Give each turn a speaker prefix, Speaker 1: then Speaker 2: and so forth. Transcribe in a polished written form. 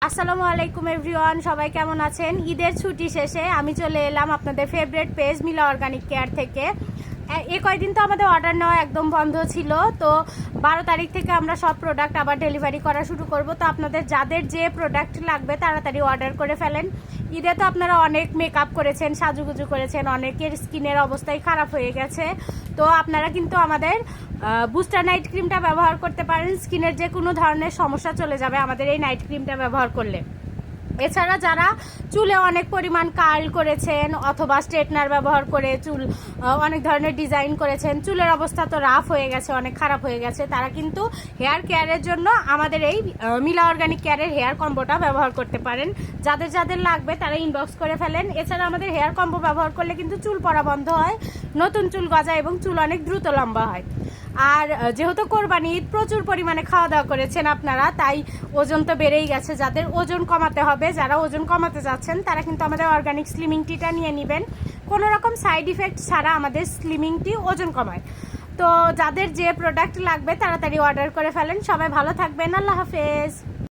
Speaker 1: আসসালামু আলাইকুম এভরিওয়ান, সবাই কেমন আছেন? ঈদের ছুটি শেষে আমি চলে এলাম আপনাদের ফেভারিট পেজ মিলা অর্গানিক কেয়ার থেকে। এই কয়দিন তো আমাদের অর্ডার নেওয়া একদম বন্ধ ছিল, তো 12 তারিখ থেকে আমরা সব প্রোডাক্ট আবার ডেলিভারি করা শুরু করব। তো আপনাদের যাদের যে প্রোডাক্ট লাগবে তাড়াতাড়ি অর্ডার করে ফেলেন। ঈদে তো আপনারা অনেক মেকআপ করেছেন, সাজুগুজু করেছেন, অনেকের স্কিনের অবস্থাই খারাপ হয়ে গেছে। তো আপনারা কিন্তু আমাদের বুস্টার নাইট ক্রিমটা ব্যবহার করতে পারেন। স্কিনের যে কোনো ধরনের সমস্যা চলে যাবে আমাদের এই নাইট ক্রিমটা ব্যবহার করলে। এছাড়া যারা চুলে অনেক পরিমাণ কার্ল করেছেন অথবা স্ট্রেটনার ব্যবহার করে চুল অনেক ধরনের ডিজাইন করেছেন, চুলের অবস্থা তো রাফ হয়ে গেছে, অনেক খারাপ হয়ে গেছে, তারা কিন্তু হেয়ার কেয়ারের জন্য আমাদের এই মিলা অর্গানিক কেয়ারের হেয়ার কম্বোটা ব্যবহার করতে পারেন। যাদের যাদের লাগবে তারা ইনবক্স করে ফেলেন। এছাড়া আমাদের হেয়ার কম্বো ব্যবহার করলে কিন্তু চুল পড়া বন্ধ হয়, নতুন চুল গজায় এবং চুল অনেক দ্রুত লম্বা হয়। আর যেহেতু কোরবানি ঈদ প্রচুর পরিমাণে খাওয়া দাওয়া করেছেন আপনারা, তাই ওজন তো বেড়েই গেছে। যাদের ওজন কমাতে হবে, যারা ওজন কমাতে যাচ্ছেন, তারা কিন্তু আমাদের অর্গানিক স্লিমিং টিটা নিয়ে নেবেন। কোনো রকম সাইড ইফেক্ট ছাড়া আমাদের স্লিমিং টি ওজন কমায়। তো যাদের যে প্রোডাক্ট লাগবে তাড়াতাড়ি অর্ডার করে ফেলেন। সবাই ভালো থাকবেন, আল্লাহ হাফেজ।